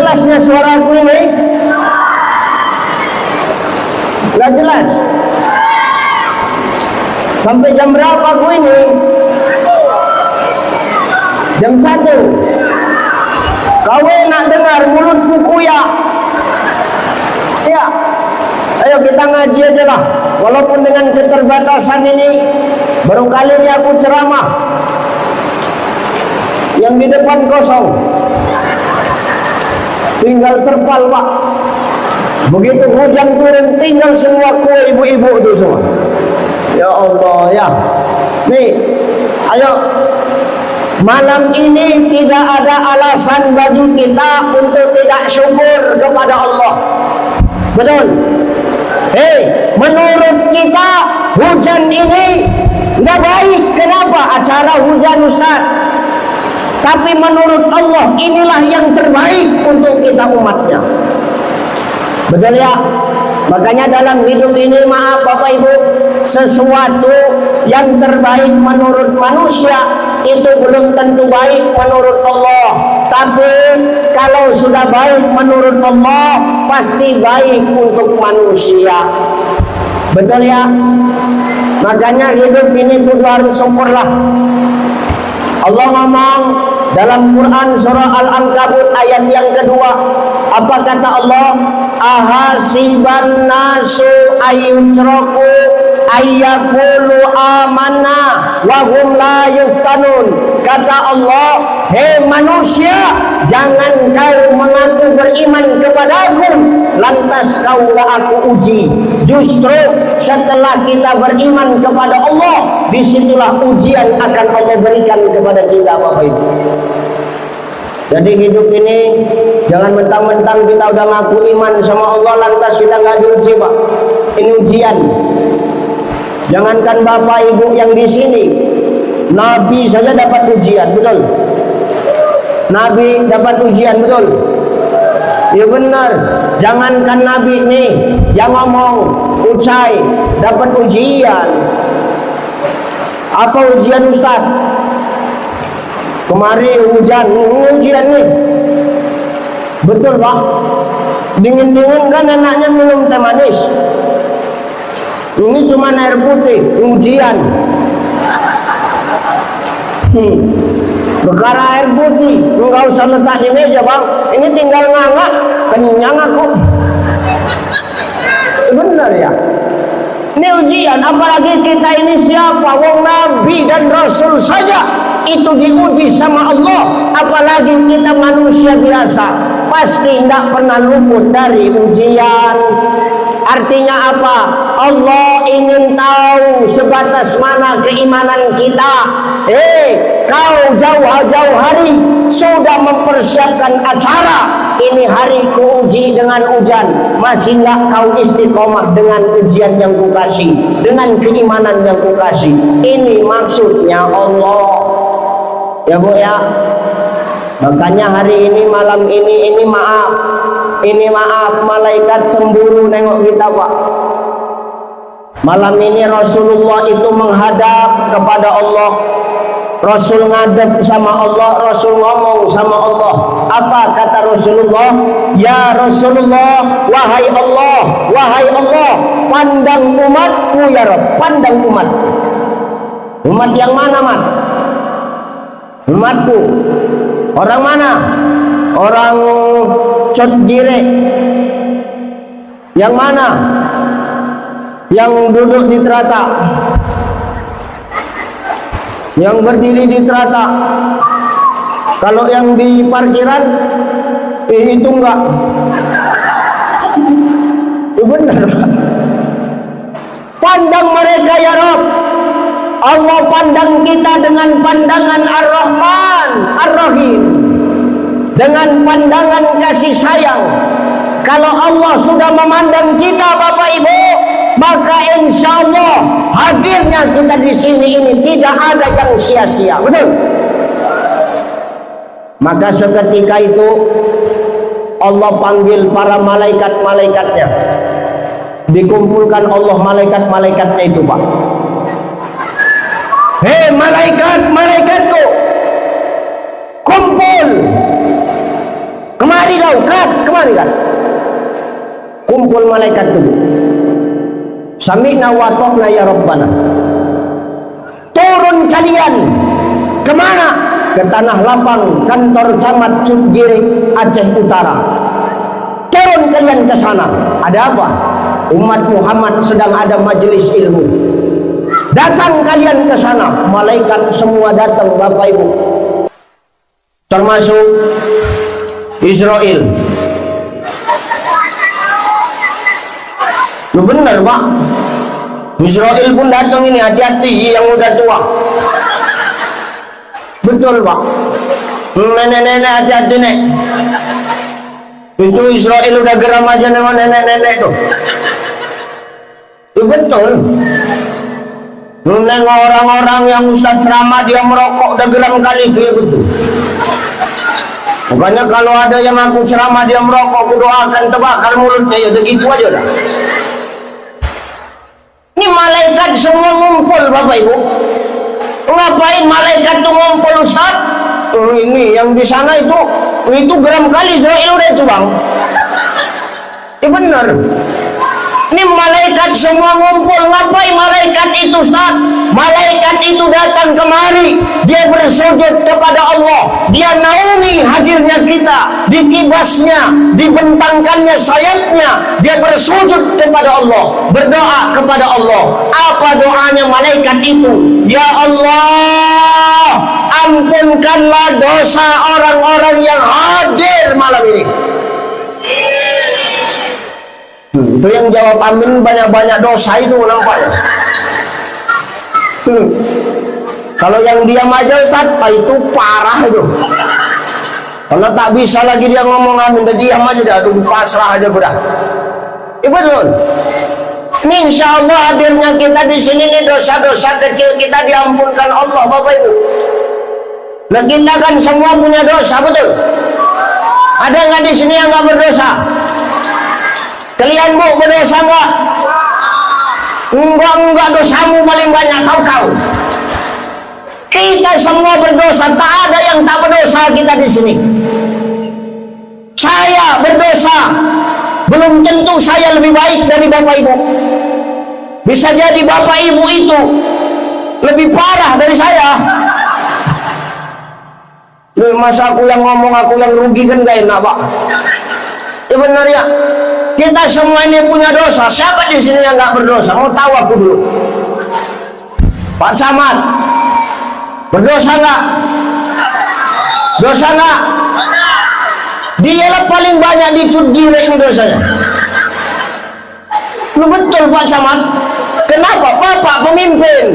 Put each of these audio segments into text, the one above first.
jelasnya suara aku ini? Nggak jelas. Sampai jam berapa aku ini? Jam 1. Kau nak dengar mulutku kuyak? Ya. Ayo kita ngaji aja lah. Walaupun dengan keterbatasan ini, barangkali ini aku ceramah. Yang di depan kosong. Tinggal terpal, Pak. Begitu hujan turun, tinggal semua kue ibu-ibu itu semua. Ya Allah, ya. Nih, ayo. Malam ini tidak ada alasan bagi kita untuk tidak syukur kepada Allah. Betul? Menurut kita hujan ini nggak baik. Kenapa? Acara hujan, Ustaz. Tapi menurut Allah inilah yang terbaik untuk kita umatnya. Betul ya? Makanya dalam hidup ini, maaf Bapak Ibu, sesuatu yang terbaik menurut manusia itu belum tentu baik menurut Allah. Tapi kalau sudah baik menurut Allah, pasti baik untuk manusia. Betul ya? Makanya hidup ini kudu harus syukurlah. Allah ngomong dalam Quran surah Al-Ankabut ayat yang kedua. Apa kata Allah? Ahasiban nasu ayyutraku ayyakulu amanna wa hum la yuftanun. Kata Allah, hei manusia, jangan kau mengaku beriman kepadaku lantas kau aku uji. Justru setelah kita beriman kepada Allah, disitulah ujian akan Allah berikan kepada kita, Bapak Ibu. Jadi hidup ini jangan mentang-mentang kita udah ngaku iman sama Allah lantas kita nggak diuji, Pak. Ini ujian. Jangankan Bapak Ibu yang di sini, Nabi saja dapat ujian, betul? Nabi dapat ujian, betul? Ya benar. Jangankan Nabi nih yang ngomong, Ucai dapat ujian. Apa ujian, Ustaz? Kemari hujan, ujian nih. Betul, Pak. Dingin-dingin kan enaknya minum teh manis. Ini cuma air putih, ujian. Perkara air putih, enggak usah letak di meja, Bang. Ini tinggal ngangak, kenyang aku. Benar ya? Ini ujian, apalagi kita ini siapa? Wong Nabi dan Rasul saja itu diuji sama Allah, apalagi kita manusia biasa, pasti tidak pernah luput dari ujian. Artinya apa? Allah ingin tahu sebatas mana keimanan kita. Kau jauh-jauh hari sudah mempersiapkan acara, ini hari kuuji dengan hujan, masih enggak kau istiqomah dengan ujian yang kukasih, dengan keimanan yang kukasih. Ini maksudnya Allah. Ya Bu ya. Makanya hari ini, malam ini maaf. Ini maaf, malaikat cemburu nengok kita, Pak. Malam ini Rasulullah itu menghadap kepada Allah. Rasul ngadep sama Allah, Rasul ngomong sama Allah. Apa kata Rasulullah? Ya Rasulullah, wahai Allah, pandang umatku ya Rabb, pandang umat. Umat yang mana, Mat? Umatku. Orang mana? Orang Cotjire. Yang mana? Yang duduk di terata, yang berdiri di terata. Kalau yang di parkiran itu enggak. Itu benar. Pandang mereka ya Rabb. Allah pandang kita dengan pandangan Ar-Rahman Ar-Rahim, dengan pandangan kasih sayang. Kalau Allah sudah memandang kita, Bapak Ibu, maka insya Allah hadirnya kita di sini ini tidak ada yang sia-sia, betul? Maka seketika itu Allah panggil para malaikat-malaikatnya, dikumpulkan Allah malaikat-malaikatnya itu, Pak. Hei malaikat-malaikatku, kumpul, kemarilah halau kemari kan? Kumpul malaikat itu. Sami'na wa ta'na ya Rabbana. Turun kalian kemana? Ke tanah lapang kantor camat Cudgiri Aceh Utara. Turun kalian ke sana. Ada apa? Umat Muhammad sedang ada majelis ilmu. Datang kalian ke sana. Malaikat semua datang Bapak Ibu. Termasuk Israel. Lu benar Pak. Israel pun datang ini, hati-hati yang udah tua. Betul Pak. Nenek-nenek hati-hati nek. Itu Israel udah geram aja sama nenek-nenek tuh. Itu betul. Nengok orang-orang yang ustaz ceramah dia merokok udah geram kali itu, ya betul. Makanya kalau ada yang aku ceramah dia merokok, aku doakan terbakar mulutnya, ya begitu aja dah. Ini malaikat semua ngumpul Bapak Ibu. Ngapain malaikat tuh ngumpul Ustaz? Ini yang di sana itu geram kali Israel udah itu Bang. Ya benar. Ini malaikat semua ngumpul. Ngapain malaikat itu Ustaz? Malaikat itu datang kemari. Dia bersujud kepada Allah. Dia naungi hadirnya kita. Di kibasnya, dibentangkannya sayapnya. Dia bersujud kepada Allah. Berdoa kepada Allah. Apa doanya malaikat itu? Ya Allah, ampunkanlah dosa orang-orang yang hadir malam ini. Itu yang jawab amin banyak-banyak dosa itu nampaknya. Kalau yang diam aja Ustaz, itu parah itu. Karena tak bisa lagi dia ngomong amin, dia diam aja dah, pasrah aja udah. Betul. Ini insya Allah hadirnya kita di sini nih, dosa-dosa kecil kita diampunkan Allah Bapak Ibu. Nah kita kan semua punya dosa, betul? Ada nggak di sini yang nggak berdosa? Kalian Bu berdosa enggak? Enggak, dosamu paling banyak kau. Kita semua berdosa, tak ada yang tak berdosa kita di sini. Saya berdosa, belum tentu saya lebih baik dari Bapak Ibu. Bisa jadi Bapak Ibu itu lebih parah dari saya. Masa aku yang ngomong, aku yang rugi kan gak enak Pak. Ya benar ya. Kita semua ini punya dosa. Siapa di sini yang nggak berdosa? Mau tahu aku dulu. Pak Camat, berdosa nggak? Dosa nggak? Dialah paling banyak di Cudgiri ini dosanya. Lu betul Pak Camat. Kenapa? Bapak pemimpin.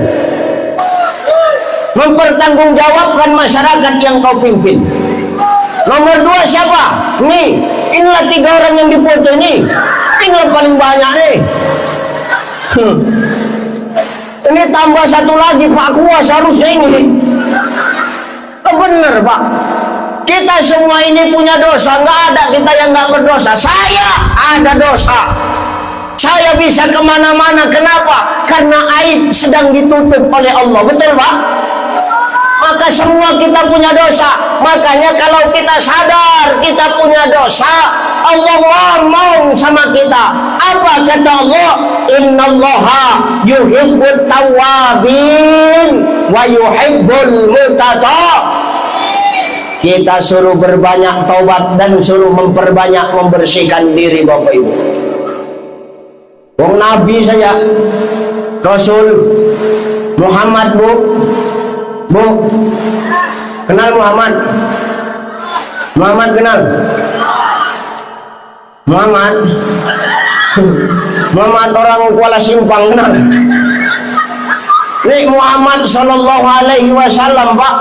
Mempertanggungjawabkan masyarakat yang kau pimpin. Nomor 2 siapa? Nih, inilah 3 orang yang dipoto ini. Inilah paling banyak nih. Ini tambah 1 lagi Pak Kuas harusnya ini. Bener Pak. Kita semua ini punya dosa. Nggak ada kita yang nggak berdosa. Saya ada dosa. Saya bisa kemana-mana. Kenapa? Karena aib sedang ditutup oleh Allah. Betul Pak? Maka semua kita punya dosa. Makanya kalau kita sadar kita punya dosa, Allah ngomong sama kita. Apa kata Allah? Innallaha yuhibbut tawwabin wa yuhibbul mutatahhirin. Kita suruh berbanyak taubat dan suruh memperbanyak membersihkan diri Bapak Ibu. Wong Nabi saja, Rasul Muhammad Bu, kenal Muhammad? Muhammad kenal? Muhammad orang Kuala Simpang kenal? Ini Muhammad Sallallahu Alaihi Wasallam Pak,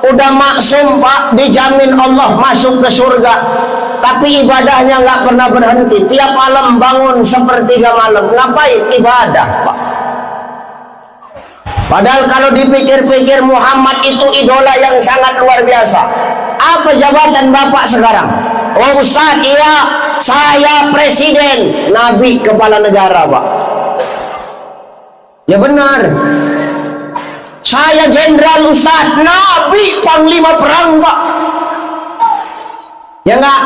udah maksum Pak, dijamin Allah masuk ke surga. Tapi ibadahnya nggak pernah berhenti. Tiap malam bangun sepertiga malam. Ngapain? Ibadah Pak. Padahal kalau dipikir-pikir Muhammad itu idola yang sangat luar biasa. Apa jabatan Bapak sekarang? Oh Ustaz, iya, saya presiden, Nabi kepala negara Pak. Ya benar. Saya jenderal Ustaz, Nabi panglima perang Pak. Ya enggak?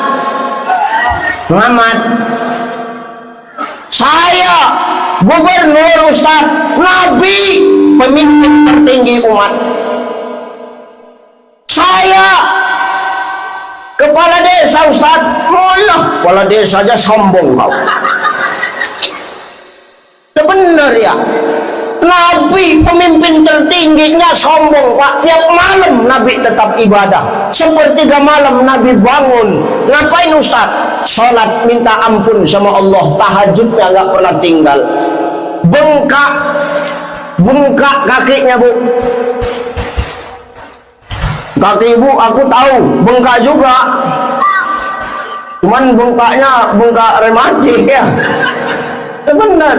Muhammad. Saya gubernur, Ustaz, nabi, pemimpin tertinggi umat. Saya kepala desa, Ustaz. Oh ya, kepala desa aja sombong kau. Benar ya. Nabi pemimpin tertingginya sombong, Pak. Tiap malam Nabi tetap ibadah. Sepertiga malam Nabi bangun. Ngapain, Ustaz? Salat minta ampun sama Allah. Tahajudnya nggak pernah tinggal. Bengkak kakinya, Bu. Kaki ibu aku tahu bengkak juga. Cuman bengkaknya bengkak rematik ya. Benar.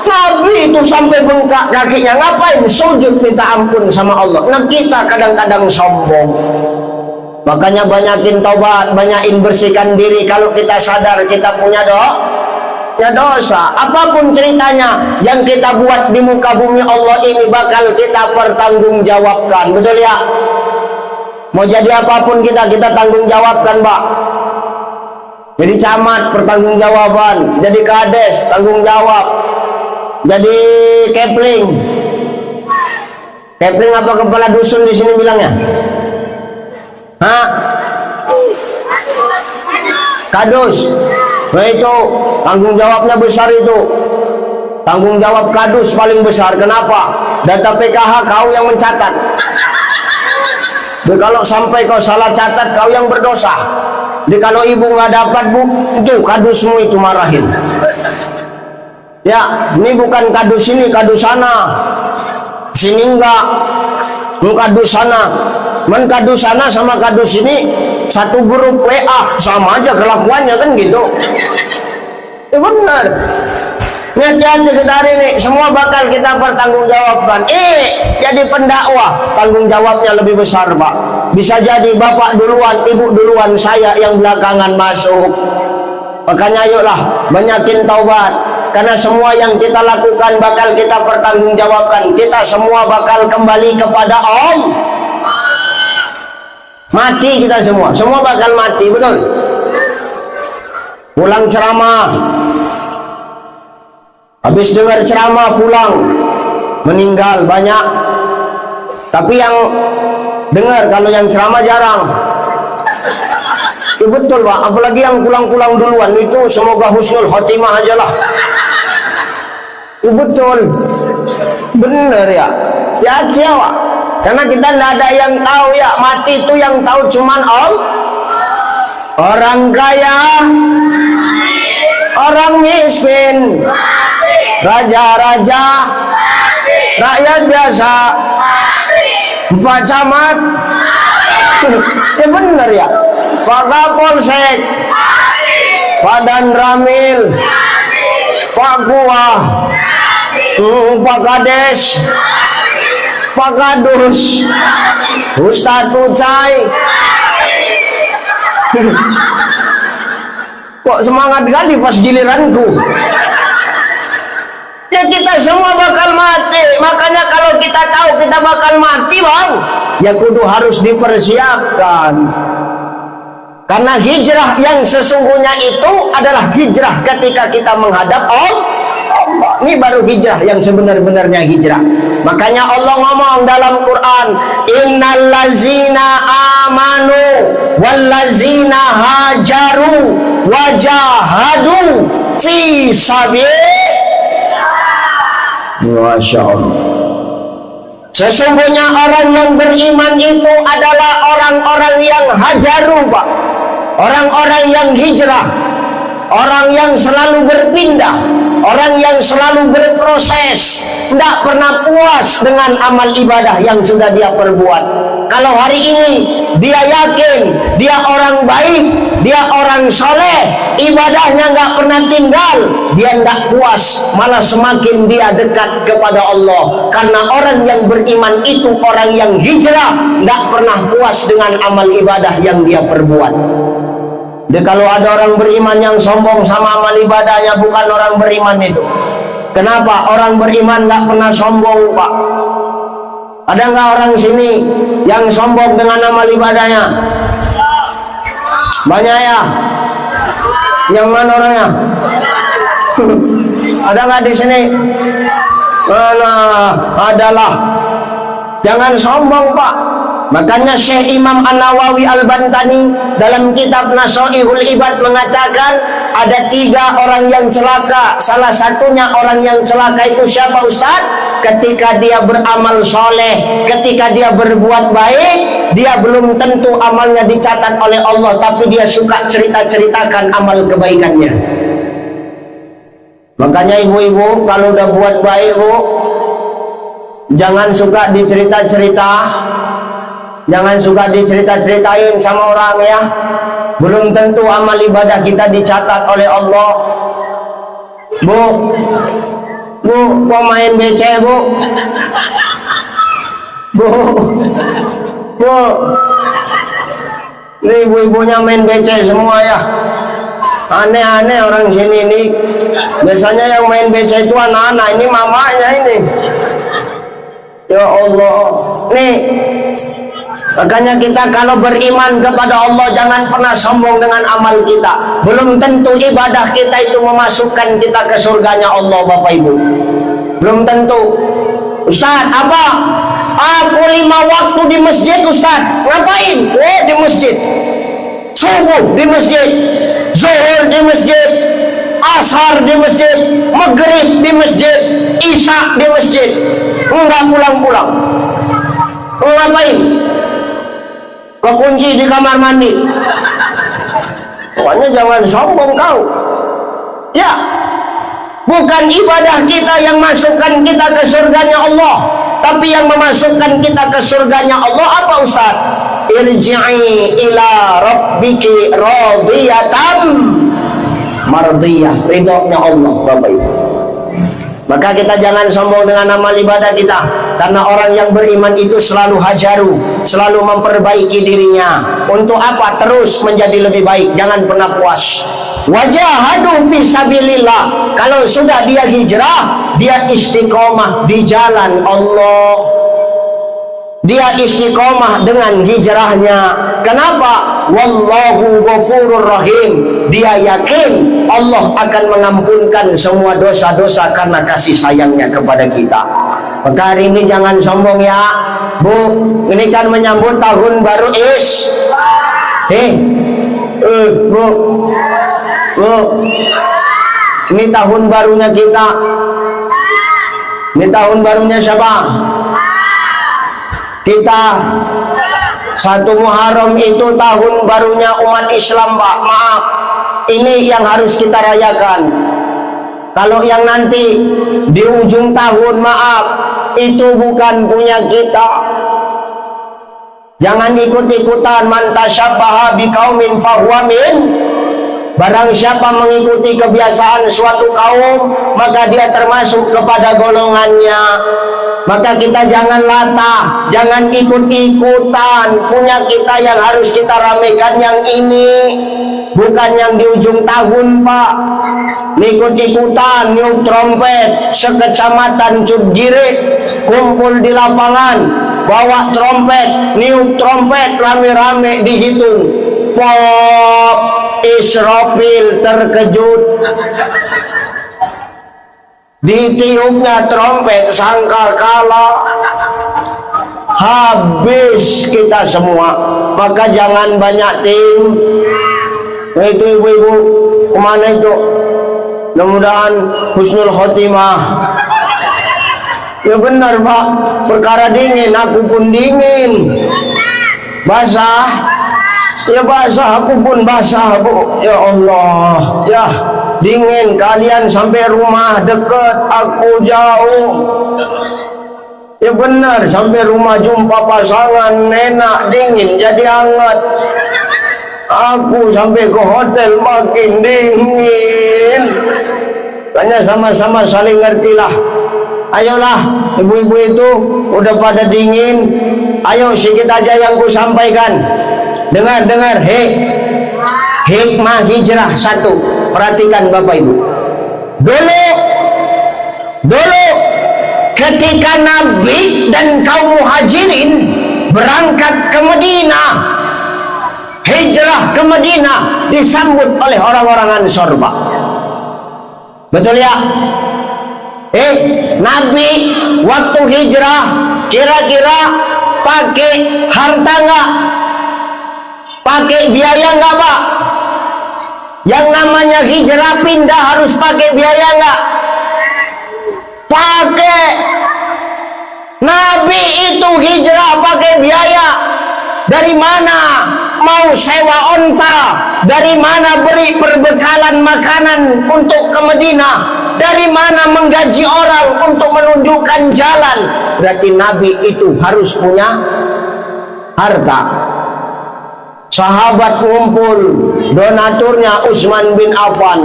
Nabi itu sampai bengkak kakinya. Ngapain? Sujud minta ampun sama Allah. Nah, kita kadang-kadang sombong. Makanya banyakin taubat, banyakin bersihkan diri. Kalau kita sadar kita punya dosa, apapun ceritanya yang kita buat di muka bumi Allah ini bakal kita pertanggungjawabkan. Betul ya? Mau jadi apapun kita tanggung jawabkan, Pak. Jadi camat pertanggungjawaban, jadi kades tanggung jawab. Jadi Kepling apa kepala dusun di sini bilangnya? Hah? Kadus. Nah itu tanggung jawabnya besar itu. Tanggung jawab kadus paling besar. Kenapa? Data PKH kau yang mencatat. Jadi kalau sampai kau salah catat kau yang berdosa. Jadi kalau ibu nggak dapat, Bu, itu kadusmu itu marahin. Ya, ini bukan kadus ini, kadus sana. Sini enggak kadus sana. Kadus sana sama kadus ini satu grup WA, sama aja kelakuannya kan gitu. Ya benar. Hati-hati kita hari ini, semua bakal kita pertanggungjawabkan. Jadi pendakwah, tanggung jawabnya lebih besar, Pak. Bisa jadi bapak duluan, ibu duluan, saya yang belakangan masuk. Makanya ayolah banyakin taubat. Karena semua yang kita lakukan bakal kita pertanggungjawabkan. Kita semua bakal kembali kepada Allah. Mati kita semua bakal mati, betul? Pulang ceramah, habis dengar ceramah pulang, meninggal banyak. Tapi yang dengar, kalau yang ceramah jarang. Ya betul, Pak. Apalagi yang pulang-pulang duluan itu semoga husnul khotimah aja lah. Ya betul. Bener ya. Hati-hati ya, Pak. Karena kita tidak ada yang tahu ya. Mati itu yang tahu cuman Allah. Orang kaya, orang miskin, raja-raja, rakyat biasa, Pak Camat. Ya bener ya. Pak Kapolsek, Pak Danramil, Pak Kuah, Pak Kades, Pak Kadus, Ustadz Ucai. Kok semangat kali pas giliranku. Ya kita semua bakal mati. Makanya kalau kita tahu kita bakal mati, Bang, ya kudu harus dipersiapkan. Karena hijrah yang sesungguhnya itu adalah hijrah ketika kita menghadap Allah. Ini baru hijrah yang sebenar-benarnya hijrah. Makanya Allah ngomong dalam Quran, innal ladzina amanu wal ladzina hajaru wajahadu fi sabilillah. Masya Allah. Sesungguhnya orang yang beriman itu adalah orang-orang yang hajaru, Pak. Orang-orang yang hijrah, orang yang selalu berpindah, orang yang selalu berproses, tidak pernah puas dengan amal ibadah yang sudah dia perbuat. Kalau hari ini dia yakin dia orang baik, dia orang soleh, ibadahnya nggak pernah tinggal, dia tidak puas, malah semakin dia dekat kepada Allah. Karena orang yang beriman itu orang yang hijrah, tidak pernah puas dengan amal ibadah yang dia perbuat. Jadi kalau ada orang beriman yang sombong sama amal ibadahnya, bukan orang beriman itu. Kenapa? Orang beriman nggak pernah sombong, Pak. Ada nggak orang sini yang sombong dengan amal ibadahnya? Banyak ya? Yang mana orangnya? Ada nggak di sini? Mana? Adalah. Jangan sombong Pak. Makanya Syekh Imam An-Nawawi Al-Bantani dalam kitab Nasaihul Ibad mengatakan ada 3 orang yang celaka. Salah satunya orang yang celaka itu siapa Ustaz? Ketika dia beramal soleh, ketika dia berbuat baik, dia belum tentu amalnya dicatat oleh Allah, tapi dia suka cerita-ceritakan amal kebaikannya. Makanya ibu-ibu kalau udah buat baik Bu, jangan suka dicerita-cerita. Jangan suka dicerita-ceritain sama orang ya. Belum tentu amal ibadah kita dicatat oleh Allah. Bu, kok main becek Bu? Bu, ini ibu-ibunya main becek semua ya. Aneh-aneh orang sini nih. Biasanya yang main becek itu anak-anak, ini mamanya ini. Ya Allah, nih. Makanya kita kalau beriman kepada Allah jangan pernah sombong dengan amal kita. Belum tentu ibadah kita itu memasukkan kita ke surganya Allah Bapak Ibu. Belum tentu. Ustaz, apa? Aku 5 waktu di masjid Ustaz. Ngapain? Di masjid. Subuh di masjid, zuhur di masjid, asar di masjid, maghrib di masjid, isya di masjid. Enggak pulang-pulang. Ngapain? Kekunci di kamar mandi. Pokoknya jangan sombong kau. Ya, bukan ibadah kita yang masukkan kita ke surganya Allah, tapi yang memasukkan kita ke surganya Allah apa Ustaz? Irji'i ila rabbiki radiyatan mardiyah, ridhonya Allah Bapak Ibu. Maka kita jangan sombong dengan amal ibadah kita, karena orang yang beriman itu selalu hajaru, selalu memperbaiki dirinya. Untuk apa? Terus menjadi lebih baik, jangan pernah puas. Wajahadu fi sabilillah. Kalau sudah dia hijrah, dia istiqomah di jalan Allah. Dia istiqomah dengan hijrahnya. Kenapa? Wallahu ghafurur rahim. Dia yakin Allah akan mengampunkan semua dosa-dosa karena kasih sayangnya kepada kita. Maka hari ini jangan sombong ya Bu. Ini kan menyambut tahun baru Bu, ini tahun barunya kita. Ini tahun barunya siapa? Kita. 1 Muharram itu tahun barunya umat Islam Pak. Maaf, ini yang harus kita rayakan. Kalau yang nanti di ujung tahun, maaf, itu bukan punya kita. Jangan ikut-ikutan. Man tasyabbaha biqaumin fahuwa min. Barang siapa mengikuti kebiasaan suatu kaum, maka dia termasuk kepada golongannya. Maka kita jangan latah, jangan ikut-ikutan. Punya kita yang harus kita ramekan yang ini, bukan yang di ujung tahun Pak. Ikut-ikutan niup trompet sekecamatan Cudgirik, kumpul di lapangan, bawa trompet, niup trompet rame-rame dihitung. Pop, Israfil terkejut. Ditiupnya trompet sangka kalah, habis kita semua. Maka jangan banyak tim. Nah, itu ibu-ibu kemana itu? Mudah-mudahan husnul khotimah. Ya benar Pak, perkara dingin, aku pun dingin. Basah, ya basah, aku pun basah Bu. Ya Allah, ya dingin, kalian sampai rumah dekat, aku jauh. Ya benar, sampai rumah jumpa pasangan enak, dingin jadi hangat. Aku sampai ke hotel makin dingin. Tanya sama-sama saling ngertilah. Ayolah, ibu-ibu itu udah pada dingin. Ayo sedikit aja yang ku sampaikan. Dengar, hikmah hijrah 1. Perhatikan Bapak Ibu. Dulu ketika Nabi dan kaum muhajirin berangkat ke Madinah, hijrah ke Madinah disambut oleh orang-orang Ansor, Pak. Betul ya? Nabi waktu hijrah kira-kira pakai harta nggak? Pakai biaya nggak, Pak? Yang namanya hijrah pindah harus pakai biaya nggak? Pakai. Nabi itu hijrah pakai biaya. Dari mana mau sewa onta? Dari mana beri perbekalan makanan untuk ke Madinah? Dari mana menggaji orang untuk menunjukkan jalan? Berarti Nabi itu harus punya harta. Sahabat ngumpul, donaturnya Utsman bin Affan.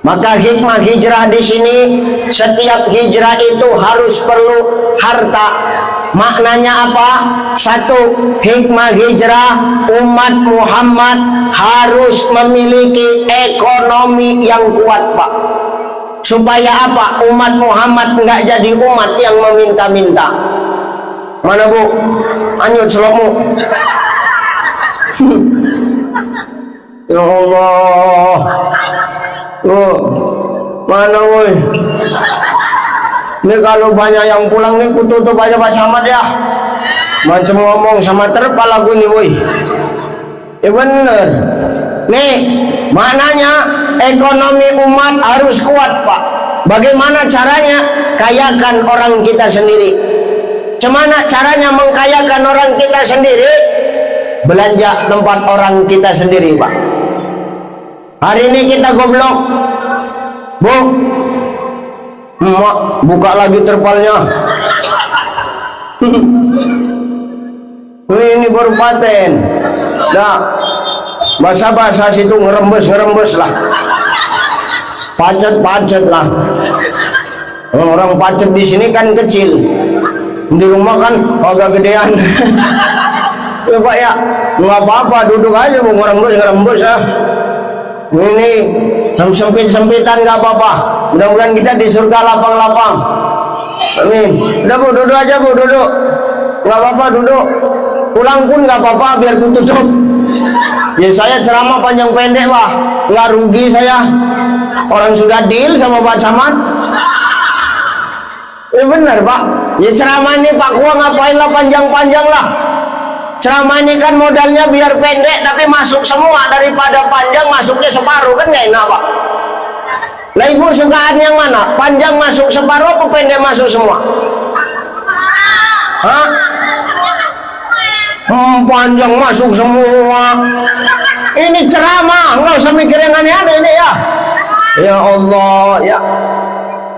Maka hikmah hijrah di sini, setiap hijrah itu harus perlu harta. Maknanya apa? Satu, hikmah hijrah, umat Muhammad harus memiliki ekonomi yang kuat, Pak. Supaya apa? Umat Muhammad nggak jadi umat yang meminta-minta. Mana Bu? Anyut selokmu. Ya Allah. Oh, mana woi? Ini kalau banyak yang pulang nih kututup aja Pak Camat ya. Macam ngomong sama terpal lagu nih woi. Ya bener. Nih, maknanya ekonomi umat harus kuat, Pak. Bagaimana caranya? Kayakan orang kita sendiri. Cemana caranya mengkayakan orang kita sendiri? Belanja tempat orang kita sendiri, Pak. Hari ini kita goblok, Bu. Mak, buka lagi terpalnya. Ini baru paten. Nah, basah-basah situ ngerembes lah. Pacet lah. Orang pacet di sini kan kecil. Di rumah kan agak gedean. Ya Pak ya, nggak apa-apa, duduk aja Bu, ngerembes ya. Ini sempit-sempitan nggak apa-apa. Mudah-mudahan kita di surga lapang-lapang. Amin. Udah Bu, duduk aja Bu, duduk. Nggak apa-apa, duduk. Pulang pun nggak apa-apa, biar ku tutup. Ya saya ceramah panjang pendek Pak, nggak rugi saya. Orang sudah deal sama Pak Camat. Ya benar Pak. Ya ceramah ini Pak Kua ngapain lah panjang-panjang lah. Ceramah ini kan modalnya biar pendek tapi masuk semua, daripada panjang masuknya separuh, kan gak enak Pak. Lah Ibu sukaan yang mana? Panjang masuk separuh atau pendek masuk semua? Hah? Panjang masuk semua. Ini ceramah, nggak usah mikir yang aneh-aneh ini ya. Ya Allah ya.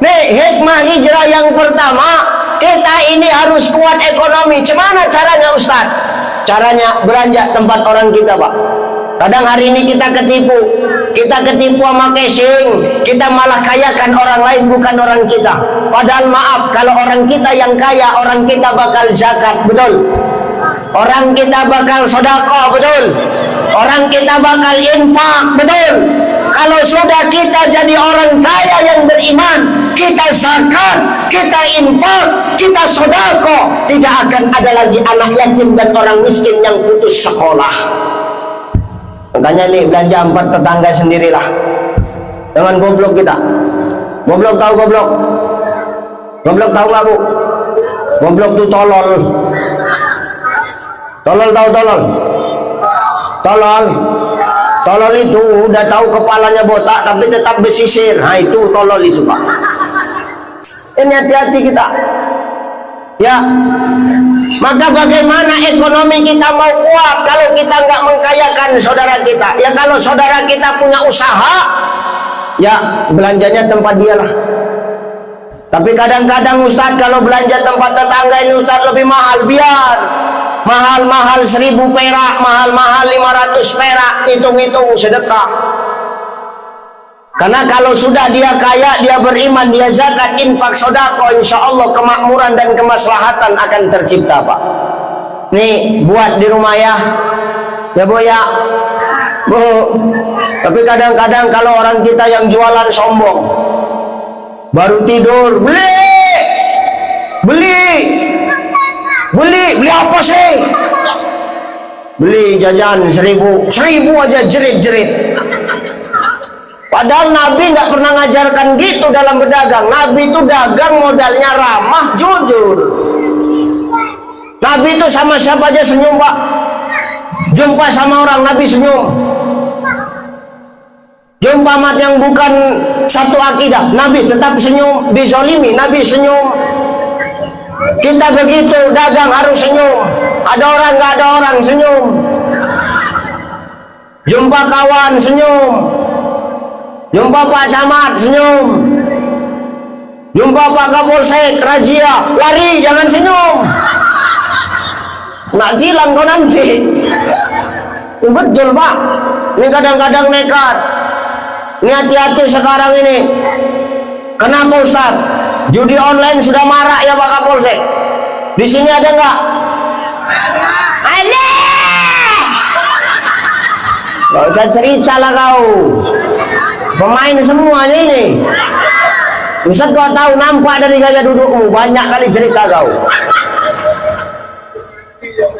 Nih hikmah hijrah yang pertama, kita ini harus kuat ekonomi. Gimana caranya Ustaz? Caranya belanja tempat orang kita Pak. Kadang hari ini kita ketipu sama casing, kita malah kayakan orang lain bukan orang kita. Padahal maaf, kalau orang kita yang kaya, orang kita bakal zakat, betul? Orang kita bakal sedekah, betul? Orang kita bakal infak, betul? Kalau sudah kita jadi orang kaya yang beriman, kita zakat, kita infak, kita sedekah, tidak akan ada lagi anak yatim dan orang miskin yang putus sekolah. Makanya nih belanja empat tetangga sendirilah. Jangan goblok kita. Goblok tahu goblok? Goblok tahu nggak Bu? Goblok tuh tolol. Tolol tahu tolol? Tolol. Tolol itu udah tahu kepalanya botak tapi tetap bersisir. Nah itu tolol itu Pak. Ini hati-hati kita. Ya. Maka bagaimana ekonomi kita mau kuat kalau kita nggak mengkayakan saudara kita? Ya kalau saudara kita punya usaha, ya belanjanya tempat dia lah. Tapi kadang-kadang Ustadz kalau belanja tempat tetangga ini Ustadz lebih mahal, biar mahal-mahal 1000 perak, mahal-mahal 500 perak, hitung-hitung sedekah. Karena kalau sudah dia kaya, dia beriman, dia zakat, infak, sedekah, insya Allah kemakmuran dan kemaslahatan akan tercipta Pak. Nih buat di rumah ya Bu ya Bu. Tapi kadang-kadang kalau orang kita yang jualan sombong, baru tidur beli apa sih? beli jajan 1000 aja jerit-jerit. Padahal Nabi nggak pernah ngajarkan gitu dalam berdagang. Nabi itu dagang modalnya ramah, jujur. Nabi itu sama siapa aja senyum, Pak. Jumpa sama orang Nabi senyum. Jumpa mat yang bukan satu akidah, Nabi tetap senyum. Dizolimi, Nabi senyum. Kita begitu, dagang harus senyum. Ada orang nggak ada orang senyum. Jumpa kawan senyum. Jumpa Pak Camat senyum. Jumpa Pak Kapolsek razia, lari jangan senyum. Nak jilang kau nanti. Betul Pak. Ini kadang-kadang nekat. Ini hati-hati sekarang ini. Kenapa Ustaz? Judi online sudah marak ya Pak Kapolsek. Di sini ada nggak? Ada. Gak usah cerita lah kau. Pemain semuanya ini. Ustaz kau tahu nampak dari gaya dudukmu, banyak kali cerita kau.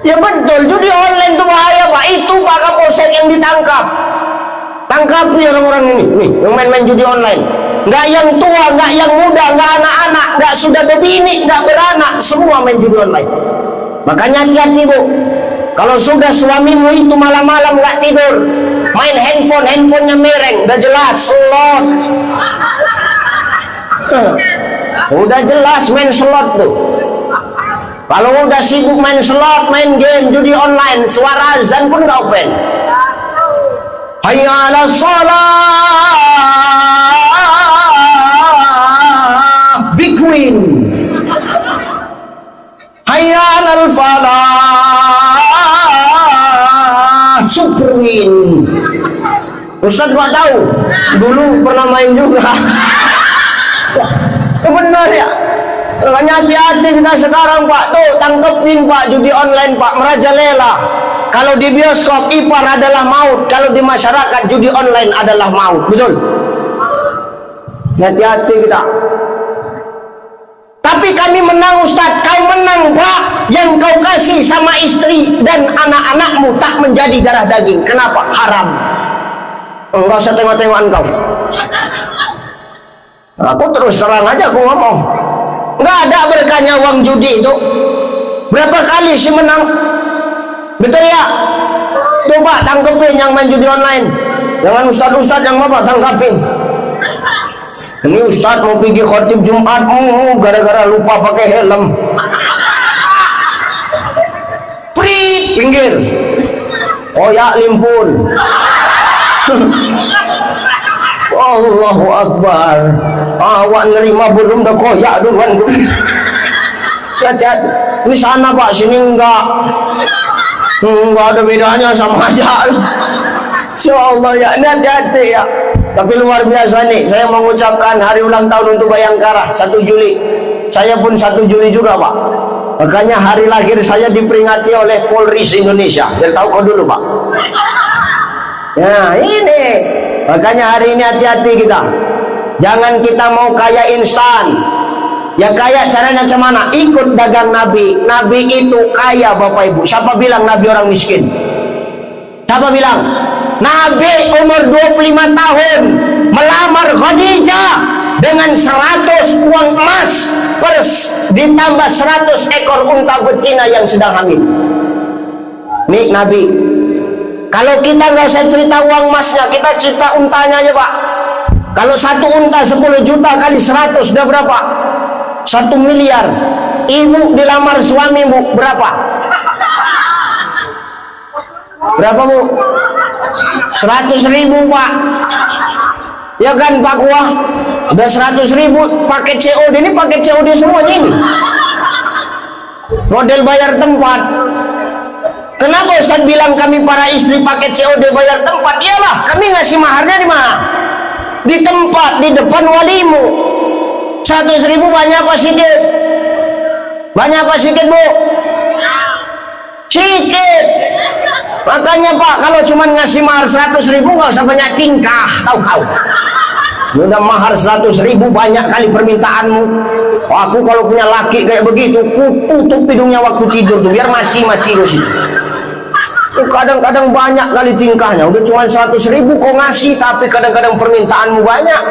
Ya betul, judi online itu bahaya Pak. Itu Pak Kapolsek yang ditangkap. Tangkapi orang-orang ini, nih, yang main-main judi online. Nggak yang tua, nggak yang muda, nggak anak-anak, nggak sudah berbini, nggak beranak, semua main judi online. Makanya hati-hati Bu. Kalau sudah suamimu itu malam-malam nggak tidur, main handphonenya mereng, udah jelas slot. Udah jelas main slot tuh. Kalau udah sibuk main slot, main game, judi online, suara azan pun nggak open. Hayya 'ala shalah, big win. Hayya 'alal falah, super win. Ustaz gak tahu, dulu pernah main juga. Benar ya. Makanya hati-hati kita sekarang Pak. Tuh tangkepin Pak judi online Pak, merajalela. Kalau di bioskop ipar adalah maut, kalau di masyarakat judi online adalah maut. Betul? Hati-hati kita. Tapi kami menang Ustaz. Kau menang Pak. Yang kau kasih sama istri dan anak-anakmu tak menjadi darah daging. Kenapa? Haram. Enggak usah tengok-tengokan kau. Aku terus terang aja aku ngomong. Enggak ada berkahnya uang judi itu. Berapa kali sih menang? Betul ya? Coba tangkepin yang main judi online. Jangan ustaz-ustaz yang bapak tangkapin. Ini ustaz mau pergi khotib Jumat, gara-gara lupa pakai helm. Free pinggir. Koyak limpun. Allahu Akbar. Awak nerima belum dah koyak duluan. Ini sana Pak, sini enggak. Enggak ada bedanya, sama aja. Insyaallah ya, ini hati-hati ya. Tapi luar biasa nih, saya mengucapkan hari ulang tahun untuk Bayangkara 1 Juli. Saya pun 1 Juli juga Pak. Makanya hari lahir saya diperingati oleh Polri Indonesia. Biar tahu kau dulu Pak. Ya ini. Makanya hari ini hati-hati kita. Jangan kita mau kaya instan. Ya kaya caranya macam mana? Ikut dagang Nabi. Nabi itu kaya Bapak Ibu. Siapa bilang Nabi orang miskin? Siapa bilang? Nabi umur 25 tahun melamar Khadijah dengan 100 uang emas ditambah 100 ekor unta betina yang sedang hamil. Nih Nabi. Kalau kita nggak usah cerita uang emasnya, kita cerita untanya aja Pak. Kalau satu unta 10 juta kali 100 udah berapa? 1 miliar. Ibu dilamar suamimu berapa? Berapa Bu? 100.000 Pak. Ya kan Pak Kuah? Udah 100.000 paket COD. Ini paket COD semuanya ini. Model bayar tempat. Kenapa Ustaz bilang kami para istri paket COD bayar tempat? Iyalah, kami ngasih maharnya di mana? Di tempat, di depan walimu. 100.000 banyak apa sedikit? Banyak apa sedikit Bu? Sedikit. Makanya Pak, kalau cuma ngasih mahar 100.000 nggak usah banyak tingkah, tahu. Udah mahar 100.000 banyak kali permintaanmu. Aku kalau punya laki kayak begitu, ku tutup hidungnya waktu tidur tuh biar mati terus itu. Kadang-kadang banyak kali tingkahnya, udah cuma 100.000 kau ngasih, tapi kadang-kadang permintaanmu banyak.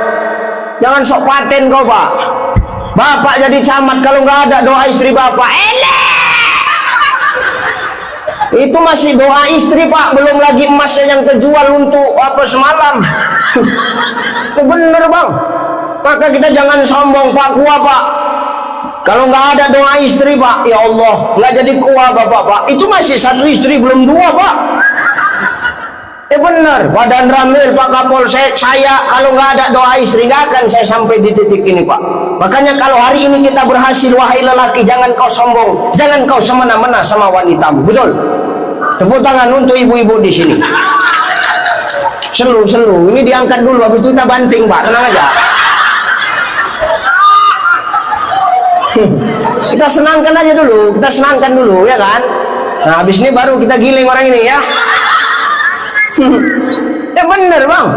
Jangan sok paten kau pak. Bapak jadi camat kalau nggak ada doa istri bapak, itu masih doa istri pak, belum lagi emasnya yang terjual untuk apa semalam. Itu bener bang. Maka kita jangan sombong pak, kuah pak. Kalau nggak ada doa istri pak, ya Allah nggak jadi kuah bapak pak. Itu masih satu istri belum dua pak. Benar, Badan Ramil Pak Kapolsek, saya kalau nggak ada doa istri nggak akan saya sampai di titik ini pak. Makanya kalau hari ini kita berhasil, wahai lelaki, jangan kau sombong, jangan kau semena-mena sama wanitamu, betul? Tepuk tangan untuk ibu-ibu di sini. Selu, ini diangkat dulu, habis itu kita banting pak, tenang aja. Kita senangkan aja dulu, ya kan? Nah habis ini baru kita giling orang ini ya. Bener bang.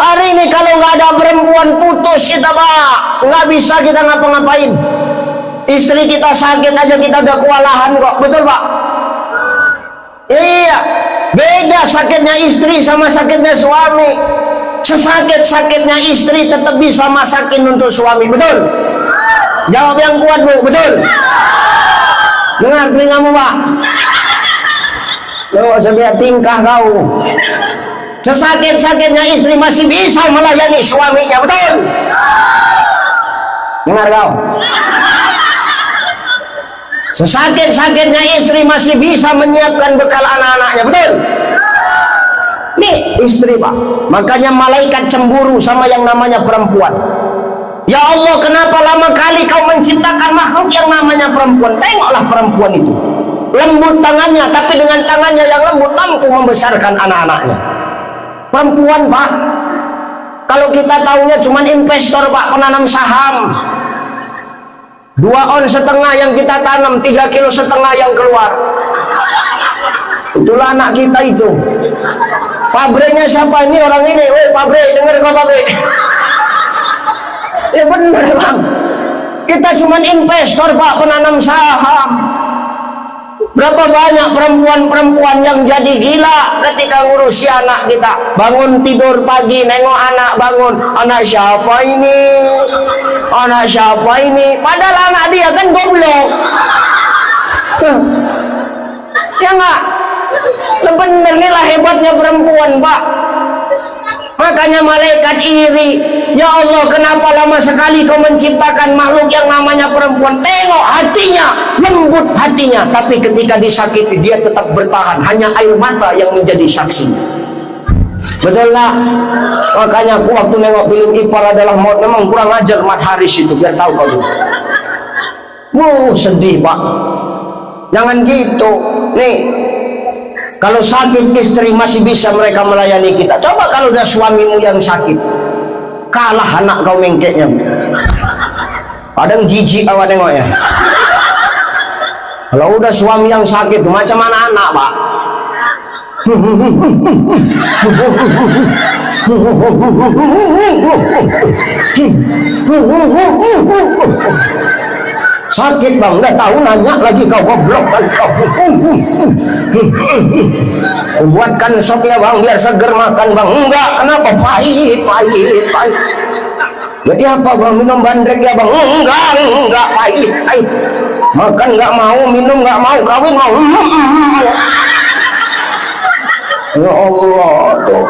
Hari ini kalau nggak ada perempuan putus kita pak, nggak bisa kita ngapa-ngapain. Istri kita sakit aja kita udah kewalahan kok, betul pak? Iya, beda sakitnya istri sama sakitnya suami. Sesakit-sakitnya istri tetap bisa masakin untuk suami, betul? Jawab yang kuat bu, betul? Dengar telingamu pak. Lo sebiar tingkah kau. Sesakit-sakitnya istri masih bisa melayani suaminya, betul? Dengar kau. Sesakit-sakitnya istri masih bisa menyiapkan bekal anak-anaknya, betul? Nih istri pak. Makanya malaikat cemburu sama yang namanya perempuan. Ya Allah, kenapa lama kali kau menciptakan makhluk yang namanya perempuan? Tengoklah perempuan itu, lembut tangannya, tapi dengan tangannya yang lembut mampu membesarkan anak-anaknya. Perempuan pak, kalau kita tahunya cuma investor pak, penanam saham. 2 on setengah yang kita tanam, 3,5 kilo yang keluar. Itulah anak kita itu. Pabriknya siapa ini, orang ini? Weh pabrik, dengar kau pabrik. Ya bener bang, kita cuma investor pak, penanam saham. Berapa banyak perempuan-perempuan yang jadi gila ketika ngurusi anak kita. Bangun tidur pagi, nengok anak bangun, anak siapa ini, anak siapa ini, padahal anak dia kan goblok. Ya enggak? Bener inilah hebatnya perempuan pak. Makanya malaikat iri. Ya Allah, kenapa lama sekali kau menciptakan makhluk yang namanya perempuan? Tengok hatinya, lembut hatinya, tapi ketika disakiti dia tetap bertahan. Hanya air mata yang menjadi saksi. Betul nggak? Makanya aku waktu nengok film Ipar Adalah Maut, memang kurang ajar Mat Haris itu, biar tahu kau dulu. Sedih pak. Jangan gitu. Nih, kalau sakit istri masih bisa mereka melayani kita. Coba kalau udah suamimu yang sakit, kalah anak kau mengkeknya. Kadang jijik awak nengok ya. Kalau udah suami yang sakit, macam mana anak pak? Sakit bang, udah tahu nanya lagi kau goblok kan kau. Buatkan sop ya bang biar seger makan bang. Enggak, kenapa? Pahit. Jadi apa bang, minum bandrek ya bang? Enggak pahit. Makan nggak mau, minum nggak mau, kawin mau. Ya Allah tuh.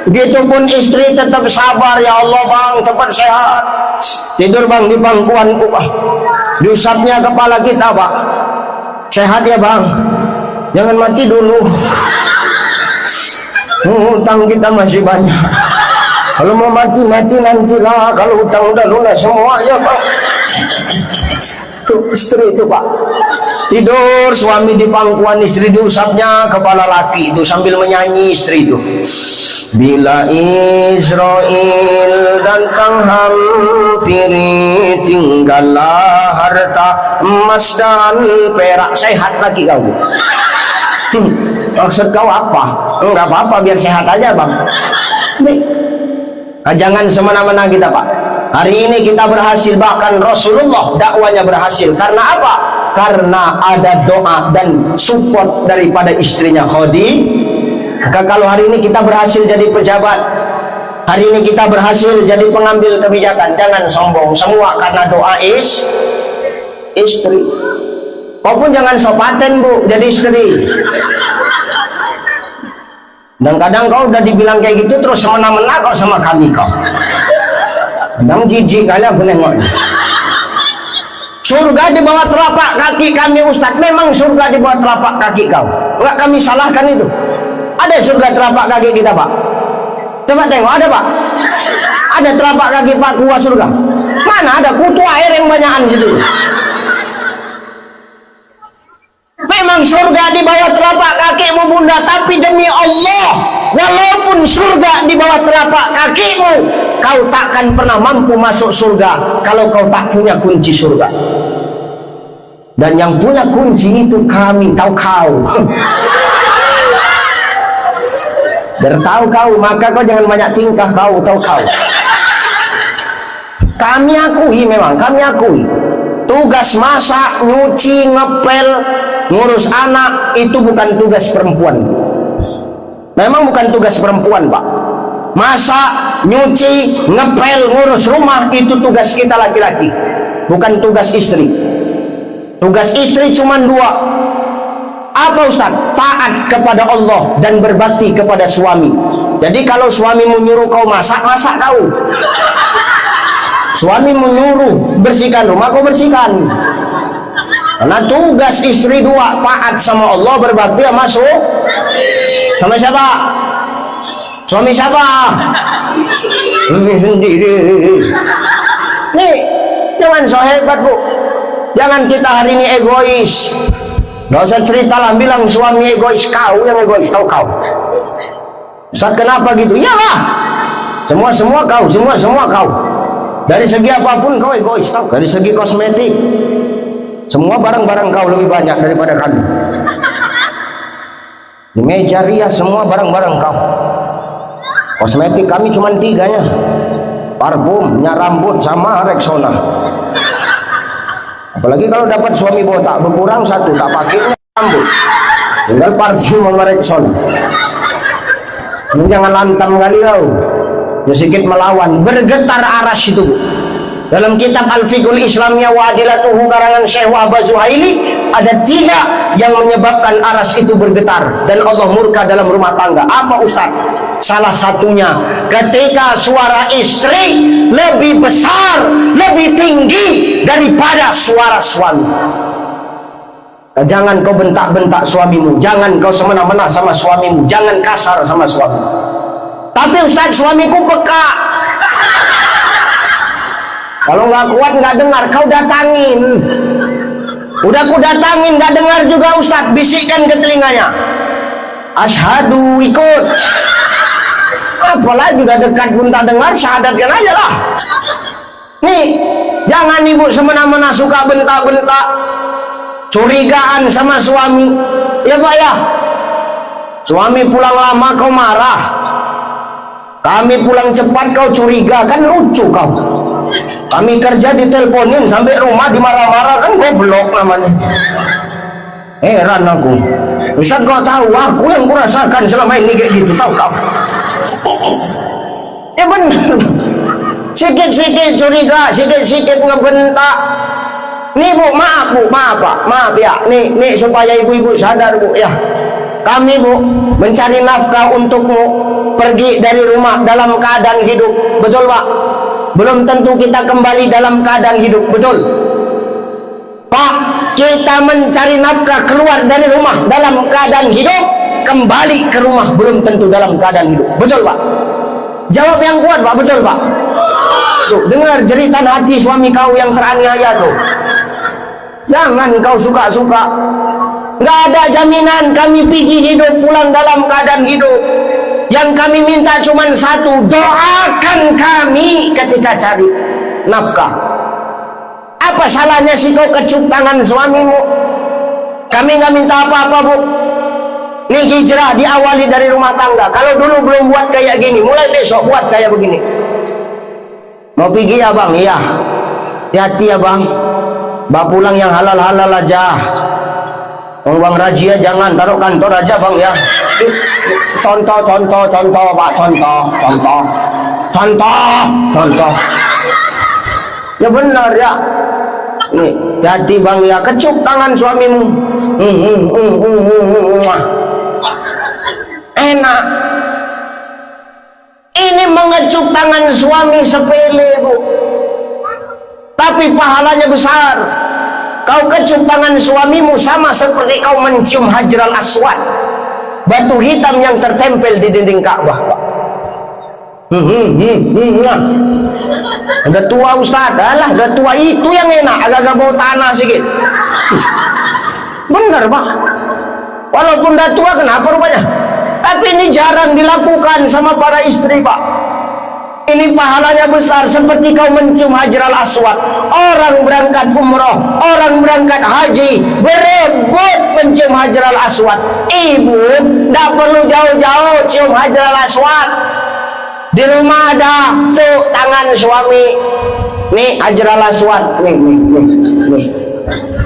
Begitupun istri tetap sabar, ya Allah bang, cepat sehat. Tidur bang di bangkuanku bang, diusapnya kepala kita bang. Sehat ya bang, jangan mati dulu. Hutang kita masih banyak. Kalau mau mati nantilah. Kalau hutang udah lunas semua ya bang. Tuh istri itu pak, tidur suami di pangkuan, istri diusapnya kepala laki itu sambil menyanyi istri itu. Bila Israel datang hampiri, tinggallah harta emas dan perak. Sehat lagi kau. Maksud kau apa? Enggak apa-apa, biar sehat aja bang. Jangan semena-mena kita pak. Hari ini kita berhasil, bahkan Rasulullah dakwanya berhasil. Karena apa? karena ada doa dan support daripada istrinya Khadijah. Maka kalau hari ini kita berhasil jadi pejabat, hari ini kita berhasil jadi pengambil kebijakan, jangan sombong, semua karena doa istri. Kau pun jangan sopaten bu jadi istri. Dan kadang kau udah dibilang kayak gitu terus semena-mena kau sama kami kau. Kadang jijik kali aku nengok. Surga di bawah telapak kaki kami Ustadz. Memang surga di bawah telapak kaki kau. Enggak kami salahkan itu. Ada surga telapak kaki kita pak? Coba tengok ada pak? Ada telapak kaki pak kuah surga? Mana ada kutu air yang banyakan situ? Memang surga di bawah telapak kakimu bunda, tapi demi Allah, walaupun surga di bawah telapak kakimu, kau takkan pernah mampu masuk surga kalau kau tak punya kunci surga. Dan yang punya kunci itu kami, tahu kau. Biar tahu kau, maka kau jangan banyak tingkah kau, tahu kau. Kami akui memang, kami akui. Tugas masak, nyuci, ngepel, ngurus anak itu bukan tugas perempuan. Memang bukan tugas perempuan pak. Masak, nyuci, ngepel, ngurus rumah itu tugas kita laki-laki, bukan tugas istri. Tugas istri cuma dua. Apa Ustaz? Taat kepada Allah dan berbakti kepada suami. Jadi kalau suamimu nyuruh kau masak, masak kau. Suami menyuruh bersihkan rumah, kau bersihkan. Karena tugas istri dua, taat sama Allah, berbakti sama siapa? Suami siapa? Ini sendiri. Nih, jangan so hebat bu. Jangan kita hari ini egois. Gak usah cerita lah, bilang suami egois. Kau yang egois, tahu kau. Ustaz kenapa gitu? Iyalah. Semua kau, semua kau. Dari segi apapun kau egois, tahu? Dari segi kosmetik, semua barang-barang kau lebih banyak daripada kami. Di meja rias semua barang-barang kau. Kosmetik kami cuma 3-nya. Parfum, minyak rambut, sama Rexona. Apalagi kalau dapat suami botak, berkurang 1, tak pakai rambut. Tinggal parfum sama Rexona. Ini jangan lantam kali kau. Sedikit melawan, bergetar aras itu. Dalam kitab Al-Fiqhul Islamiyah wa Adilatuhu karangan Syekh Wahbah Zuhaili, ada 3 yang menyebabkan aras itu bergetar dan Allah murka dalam rumah tangga. Apa Ustaz? Salah satunya ketika suara istri lebih besar, lebih tinggi daripada suara suami. Jangan kau bentak-bentak suamimu, jangan kau semena-mena sama suamimu, jangan kasar sama suami. Tapi Ustaz, suamiku peka. Kalau nggak kuat nggak dengar, kau datangin. Udah ku datangin nggak dengar juga Ustaz, bisikkan ke telinganya. Asyhadu, ikut. Apalagi udah dekat pun tak dengar, syahadatkan aja lah. Nih, jangan ibu semena-mena suka bentak-bentak, curigaan sama suami. Ya Pak ya, suami pulang lama kau marah, kami pulang cepat kau curiga, kan lucu kau. Kami kerja diteleponin sampai rumah dimarah-marah, kan goblok namanya. Heran aku. Ustaz kau tahu aku yang kurasakan selama ini kayak gitu, tahu kau? Ya benar. Sikit-sikit curiga, sikit-sikit ngebentak. Nih bu, maaf Pak, maaf ya. Nih supaya ibu-ibu sadar bu ya. Kami bu mencari nafkah untukmu, pergi dari rumah dalam keadaan hidup, betul Pak? Belum tentu kita kembali dalam keadaan hidup, betul Pak? Kita mencari nafkah keluar dari rumah dalam keadaan hidup, kembali ke rumah belum tentu dalam keadaan hidup, betul Pak? Jawab yang kuat Pak, betul Pak? Tuh, dengar jeritan hati suami kau yang teraniaya tuh. Jangan kau suka-suka. Nggak ada jaminan kami pergi hidup pulang dalam keadaan hidup. Yang kami minta cuma satu, doakan kami ketika cari nafkah. Apa salahnya sih kau kecup tangan suamimu? Kami nggak minta apa-apa bu. Ini hijrah diawali dari rumah tangga. Kalau dulu belum buat kayak gini, mulai besok buat kayak begini. Mau pergi ya bang? Iya. Hati-hati ya bang. Bawa pulang yang halal-halal aja. Uang razia jangan taruh kantor aja bang ya. Contoh Pak, contoh. Ya benar ya. Nih, jadi bang ya, kecup tangan suamimu. Enak. Ini mengecup tangan suami sepele bu, tapi pahalanya besar. Kau kecup tangan suamimu sama seperti kau mencium Hajar al-Aswad, batu hitam yang tertempel di dinding Ka'bah. Ada tua Ustaz, alah ada tua itu yang enak, agak-agak bau tanah sedikit. Benar Pak, walaupun udah tua kenapa rupanya? Tapi ini jarang dilakukan sama para istri Pak. Ini pahalanya besar seperti kau mencium Hajar al-Aswad. Orang berangkat umroh, orang berangkat haji berebut mencium Hajar al-Aswad. Ibu tidak perlu jauh-jauh cium Hajar al-Aswad. Di rumah ada tuh tangan suami. Nih Hajar al-Aswad. Nih.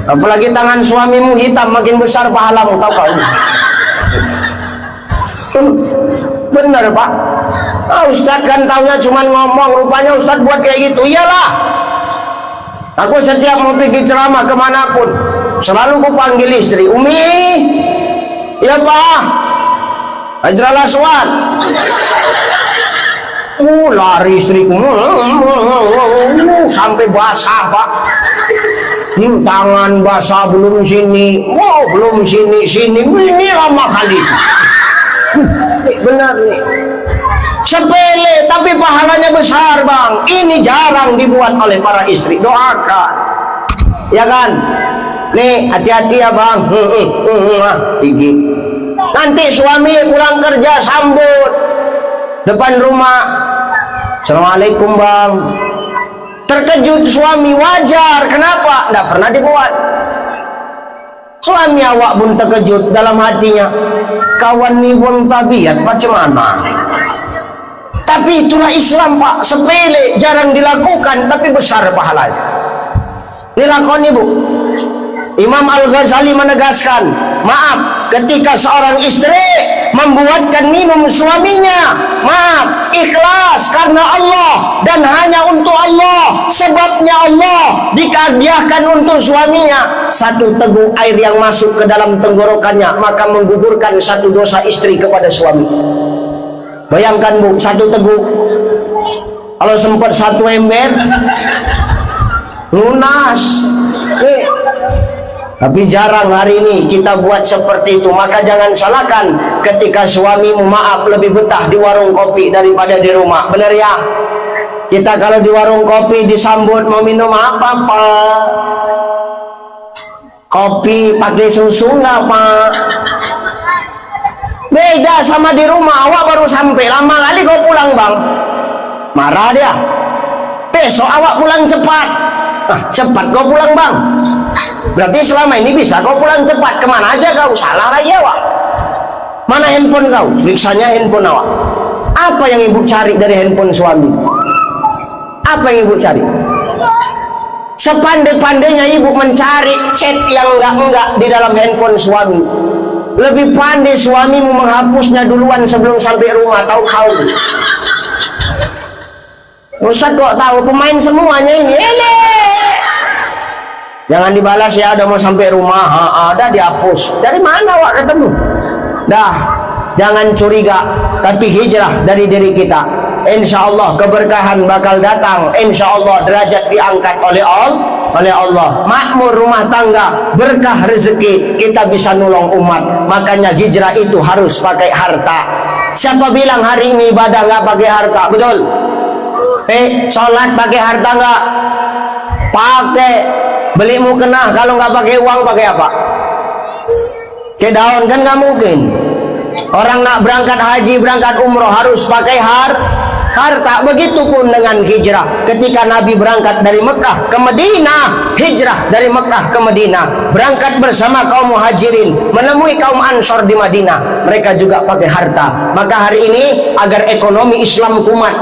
Apalagi tangan suamimu hitam, makin besar pahalamu, tahu kau? Benar Pak. Ustaz kan taunya cuma ngomong, rupanya Ustaz buat kayak gitu. Iyalah, aku setiap mau pergi ceramah kemanapun selalu ku panggil istri, Umi. Ya Pak, Hajar al-Aswad. Lari istriku sampai basah Pak. Tangan basah belum sini, belum sini. Ini lama kali. Benar nih, sepele tapi pahalanya besar bang. Ini jarang dibuat oleh para istri. Doakan ya kan. Nih hati-hati ya bang. Gigi. Nanti suami pulang kerja sambut depan rumah, Assalamualaikum bang. Terkejut suami, wajar. Kenapa? Tidak pernah dibuat. Suami awak pun terkejut dalam hatinya, kawan ni buang tabiat macam mana. Tapi itulah Islam Pak, sepele, jarang dilakukan tapi besar pahalanya. Dilakoni bu. Imam Al-Ghazali menegaskan, maaf, ketika seorang istri membuatkan minum suaminya, maaf, ikhlas karena Allah dan hanya untuk Allah, sebabnya Allah dikadiahkan untuk suaminya. Satu teguk air yang masuk ke dalam tenggorokannya maka menggugurkan satu dosa istri kepada suami. Bayangkan bu, satu teguk, kalau sempat satu ember lunas. Tapi jarang hari ini kita buat seperti itu. Maka jangan salahkan ketika suamimu, maaf, lebih betah di warung kopi daripada di rumah. Benar ya? Kita kalau di warung kopi disambut mau minum apa Pak? Kopi pakai susu nggak Pak? Beda sama di rumah. Awak baru sampai, lama kali kau pulang bang, marah dia. Besok awak pulang cepat. Cepat kau pulang bang, berarti selama ini bisa kau pulang cepat. Kemana aja kau? Salah lagi awak. Mana handphone kau? Fiksanya handphone awak. Apa yang ibu cari dari handphone suami? Apa yang ibu cari? Sepandai-pandainya ibu mencari chat yang enggak di dalam handphone suami, lebih pandai suamimu menghapusnya duluan sebelum sampai rumah. Tahu kau? Ustaz kok tahu? Pemain semuanya ini. Jangan dibalas ya, udah mau sampai rumah. Ada dihapus. Dari mana awak ketemu? Dah, jangan curiga, tapi hijrah dari diri kita. Insya Allah keberkahan bakal datang. Insya Allah derajat diangkat oleh Allah. Makmur rumah tangga, berkah rezeki, kita bisa nolong umat. Makanya hijrah itu harus pakai harta. Siapa bilang hari ini ibadah nggak pakai harta? Betul? Sholat pakai harta nggak? Pakai. Beli mukena, kalau nggak pakai uang pakai apa? Ke daun kan nggak mungkin. Orang nak berangkat haji, berangkat umroh harus pakai harta. Begitupun dengan hijrah. Ketika Nabi berangkat dari Mekah ke Madinah, hijrah dari Mekah ke Madinah, berangkat bersama kaum muhajirin, menemui kaum ansor di Madinah, mereka juga pakai harta. Maka hari ini agar ekonomi Islam kuat,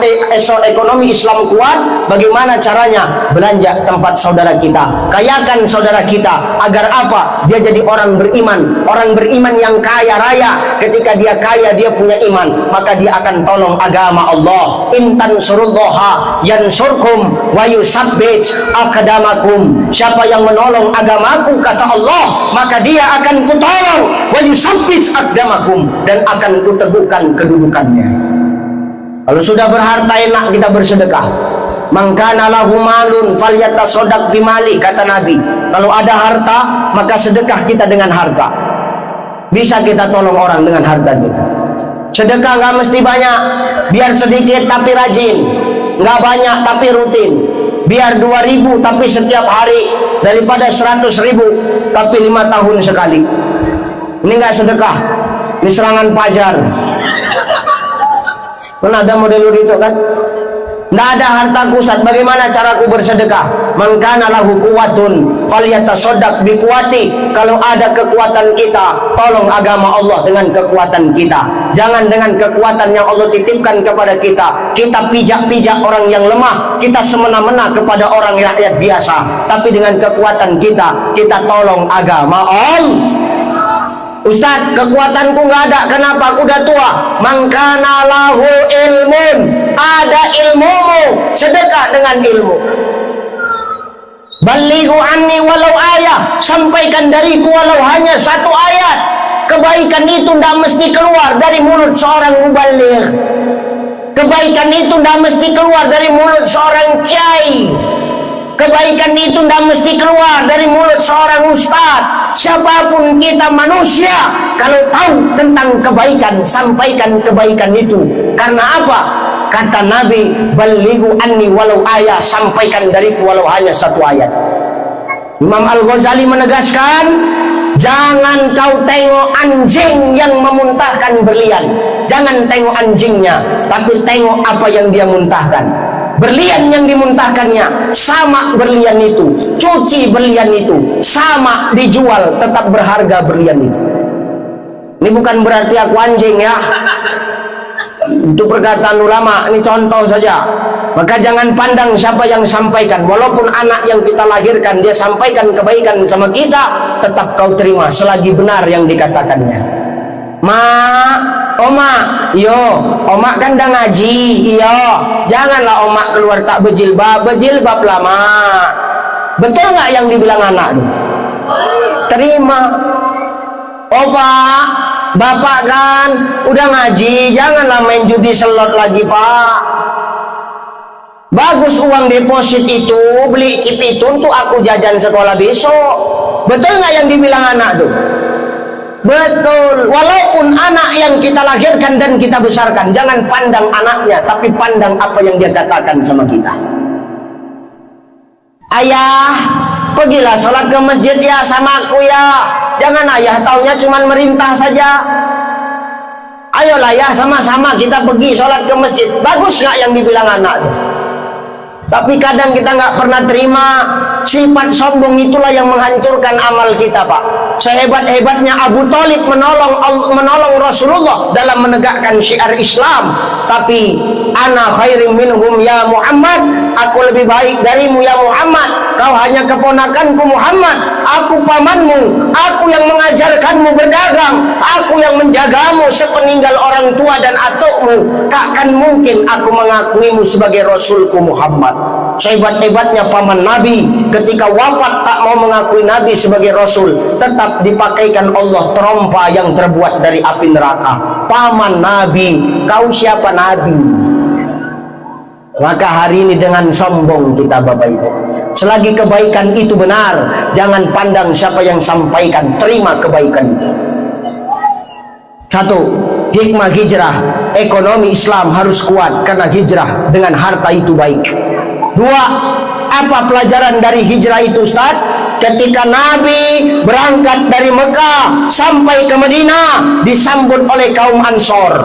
ekonomi Islam kuat, bagaimana caranya? Belanja tempat saudara kita, kayakan saudara kita, agar apa? Dia jadi orang beriman, orang beriman yang kaya raya. Ketika dia kaya, dia punya iman, maka dia akan tolong agama Allah. Intan surullaha yansurkum wa yusabbit aqdamakum. Siapa yang menolong agamaku, kata Allah, maka dia akan kutolong, wa yusabbit aqdamakum, dan akan kuteguhkan kedudukannya. Kalau sudah berharta enak kita bersedekah. Mangkana lahu malun falyatasaddaq fi mali, kata Nabi. Kalau ada harta, maka sedekah kita dengan harta. Bisa kita tolong orang dengan harta kita. Sedekah nggak mesti banyak, biar sedikit tapi rajin. Nggak banyak tapi rutin. Biar 2.000 tapi setiap hari, daripada 100.000 tapi 5 tahun sekali. Ini nggak sedekah, ini serangan pajar. Pernah ada model gitu kan? Nggak ada hartaku, Ustaz. Bagaimana caraku bersedekah? Man kana lahu quwwatun falyatasaddaq bi quwwati. Kalau ada kekuatan kita, tolong agama Allah dengan kekuatan kita. Jangan dengan kekuatan yang Allah titipkan kepada kita, kita pijak-pijak orang yang lemah, kita semena-mena kepada orang rakyat biasa. Tapi dengan kekuatan kita, kita tolong agama Allah. Ustaz, kekuatanku nggak ada. Kenapa? Aku udah tua. Mangkana lahu ilmun, ada ilmumu, sedekah dengan ilmu. Balighu anni walau ayat, sampaikan dariku walau hanya 1 ayat. Kebaikan itu tidak mesti keluar dari mulut seorang mubaligh. Kebaikan itu tidak mesti keluar dari mulut seorang kiai. Kebaikan itu tidak mesti keluar dari mulut seorang ustaz. Siapapun kita manusia, kalau tahu tentang kebaikan, sampaikan kebaikan itu. Karena apa? Kata Nabi, balighu anni walau ayat, sampaikan dariku walau hanya 1 ayat. Imam Al-Ghazali menegaskan, jangan kau tengok anjing yang memuntahkan berlian. Jangan tengok anjingnya, tapi tengok apa yang dia muntahkan. Berlian yang dimuntahkannya sama berlian itu, cuci berlian itu sama, dijual tetap berharga berlian itu. Ini bukan berarti aku anjing ya, itu perkataan ulama, ini contoh saja. Maka jangan pandang siapa yang sampaikan, walaupun anak yang kita lahirkan dia sampaikan kebaikan sama kita, tetap kau terima selagi benar yang dikatakannya. Oma, yo, oma kan dah ngaji, iyo, janganlah oma keluar tak berjilbab lama. Betul nggak yang dibilang anak tuh? Terima. Opa, bapak kan udah ngaji, janganlah main judi slot lagi pak. Bagus uang deposit itu, beli chip itu untuk aku jajan sekolah besok. Betul nggak yang dibilang anak tuh? Betul. Walaupun anak yang kita lahirkan dan kita besarkan, jangan pandang anaknya, tapi pandang apa yang dia katakan sama kita. Ayah, pergilah sholat ke masjid ya sama aku ya. Jangan ayah taunya cuma merintah saja. Ayolah ya, sama-sama kita pergi sholat ke masjid. Bagus nggak yang dibilang anak? Tapi kadang kita nggak pernah terima. Sifat sombong itulah yang menghancurkan amal kita, Pak. Sehebat-hebatnya Abu Thalib menolong Rasulullah dalam menegakkan syiar Islam, tapi ana khairim minhum ya Muhammad, aku lebih baik darimu ya Muhammad. Kau hanya keponakanku Muhammad, aku pamanmu, aku yang mengajarkanmu berdagang, aku yang menjagamu sepeninggal orang tua dan atukmu. Takkan mungkin aku mengakuimu sebagai Rasulku Muhammad. Sehebat-hebatnya paman Nabi, ketika wafat tak mau mengakui Nabi sebagai Rasul, tetap dipakaikan Allah terompa yang terbuat dari api neraka. Paman Nabi, kau siapa Nabi? Maka hari ini dengan sombong kita Bapak Ibu, selagi kebaikan itu benar, jangan pandang siapa yang sampaikan, terima kebaikan itu. 1. Hikmah hijrah, ekonomi Islam harus kuat karena hijrah dengan harta itu baik. 2. Apa pelajaran dari hijrah itu Ustaz? Ketika Nabi berangkat dari Mekah sampai ke Madinah, disambut oleh kaum Ansor.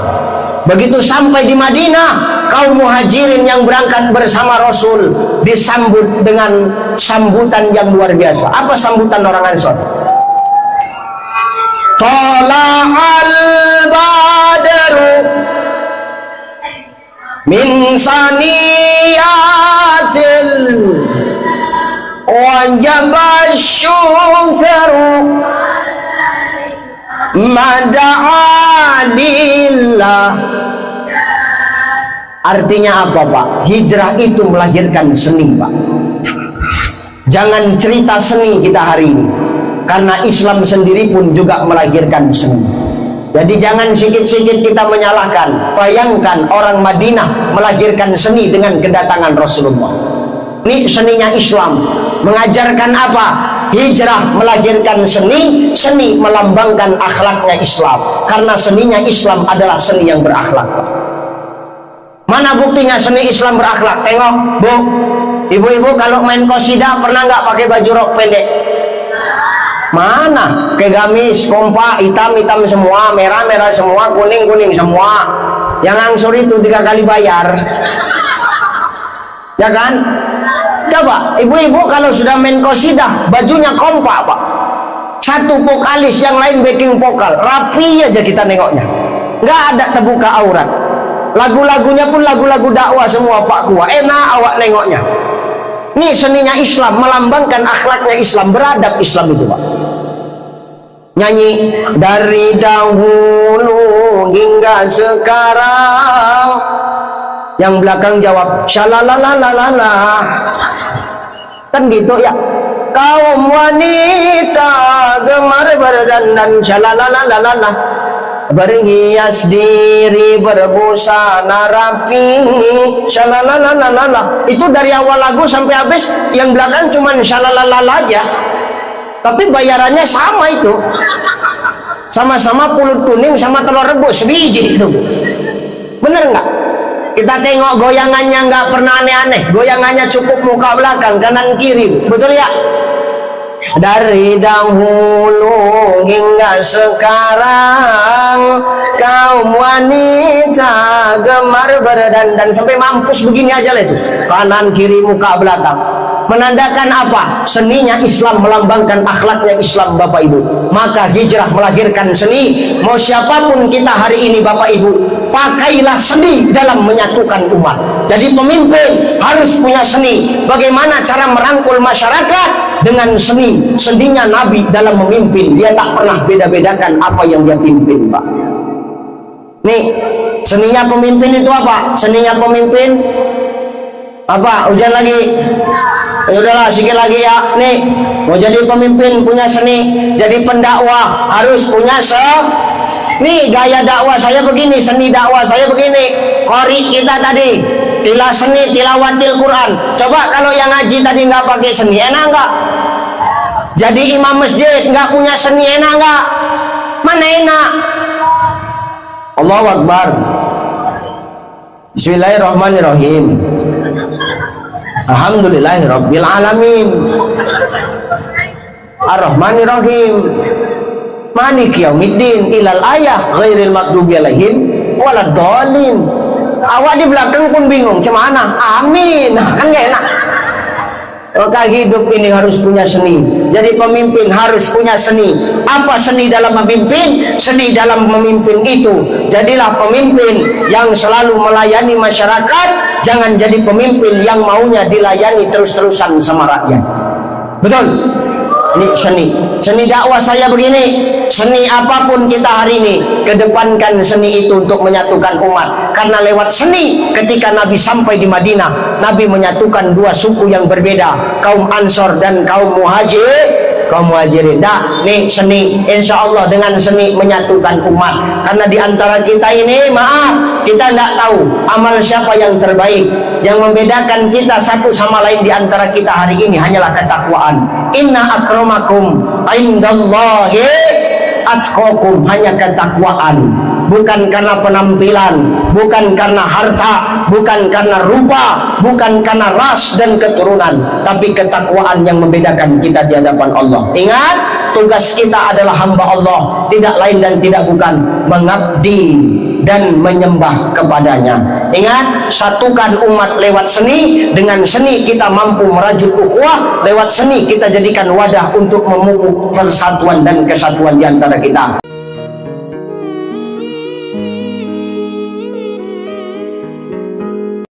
Begitu sampai di Madinah, kaum muhajirin yang berangkat bersama Rasul disambut dengan sambutan yang luar biasa. Apa sambutan orang Ansor? Tala'al badru min saniyatil wajaba syukaru mada'alillah. Artinya apa, Pak? Hijrah itu melahirkan seni, Pak. Jangan cerita seni kita hari ini, karena Islam sendiri pun juga melahirkan seni. Jadi jangan sikit-sikit kita menyalahkan. Bayangkan orang Madinah melahirkan seni dengan kedatangan Rasulullah. Ini seninya Islam. Mengajarkan apa? Hijrah melahirkan seni. Seni melambangkan akhlaknya Islam. Karena seninya Islam adalah seni yang berakhlak. Mana buktinya seni Islam berakhlak? Tengok, Bu. Ibu-ibu kalau main qasidah pernah nggak pakai baju rok pendek? Mana? Kayak gamis, kompak, hitam-hitam semua, merah-merah semua, kuning-kuning semua. Yang angsur itu 3 kali bayar. Ya kan? Coba, ibu-ibu kalau sudah main qasidah, bajunya kompak, Pak. Satu vokalis, yang lain backing vokal. Rapi aja kita nengoknya. Nggak ada terbuka aurat. Lagu-lagunya pun lagu-lagu dakwah semua, Pak Kuah. Enak awak nengoknya. Ini seninya Islam, melambangkan akhlaknya Islam, beradab Islam itu, Pak. Nyanyi dari dahulu hingga sekarang. Yang belakang jawab shalalalalala. Kan gitu ya. Kaum wanita gemar berdandan shalalalalala, berhias diri berbusana rapi shalalalalala. Itu dari awal lagu sampai habis, yang belakang cuman shalalalala aja, tapi bayarannya sama itu, sama-sama pulut kuning sama telur rebus biji itu. Bener nggak? Kita tengok goyangannya nggak pernah aneh-aneh, goyangannya cukup muka belakang kanan kiri, betul ya? Dari dahulu hingga sekarang kaum wanita gemar berdandan, sampai mampus begini aja lah itu, kanan kiri muka belakang. Menandakan apa? Seninya Islam, melambangkan akhlaknya Islam, Bapak Ibu. Maka hijrah melahirkan seni. Mau siapapun kita hari ini, Bapak Ibu, pakailah seni dalam menyatukan umat. Jadi pemimpin harus punya seni. Bagaimana cara merangkul masyarakat? Dengan seni. Seninya Nabi dalam memimpin, dia tak pernah beda-bedakan apa yang dia pimpin, Pak. Nih, seninya pemimpin itu apa? Seninya pemimpin apa? Hujan lagi. Ya udahlah, sikit lagi ya. Nih, mau jadi pemimpin punya seni, jadi pendakwah harus punya nih gaya dakwah saya begini, seni dakwah saya begini. Qori kita tadi seni tilawatil Quran. Coba kalau yang ngaji tadi nggak pakai seni, enak nggak? Jadi imam masjid nggak punya seni, enak nggak? Mana enak? Allahu Akbar. Bismillahirrahmanirrahim. Alhamdulillahirabbil alamin. Ar-Rahmanirrahim. Maliki yaumiddin. Ilal ayah ghairil maghdubi alaihim waladdallin. Awak di belakang pun bingung, cemana? Amin. Kan gak enak. Maka hidup ini harus punya seni. Jadi pemimpin harus punya seni. Apa seni dalam memimpin? Seni dalam memimpin itu, jadilah pemimpin yang selalu melayani masyarakat. Jangan jadi pemimpin yang maunya dilayani terus-terusan sama rakyat. Betul? Ini seni. Seni dakwah saya begini. Seni apapun kita hari ini, kedepankan seni itu untuk menyatukan umat. Karena lewat seni, ketika Nabi sampai di Madinah, Nabi menyatukan 2 suku yang berbeda, kaum Ansor dan kaum Muhajirin. Nah, nih seni, insya Allah dengan seni menyatukan umat. Karena di antara kita ini, maaf, kita tidak tahu amal siapa yang terbaik. Yang membedakan kita satu sama lain di antara kita hari ini hanyalah ketakwaan. Inna akramakum indallahi atqakum, hanya ketakwaan. Bukan karena penampilan, bukan karena harta, bukan karena rupa, bukan karena ras dan keturunan, tapi ketakwaan yang membedakan kita di hadapan Allah. Ingat, tugas kita adalah hamba Allah, tidak lain dan tidak bukan mengabdi dan menyembah kepadanya. Ingat, satukan umat lewat seni. Dengan seni kita mampu merajut ukhuwah, lewat seni kita jadikan wadah untuk memupuk persatuan dan kesatuan di antara kita.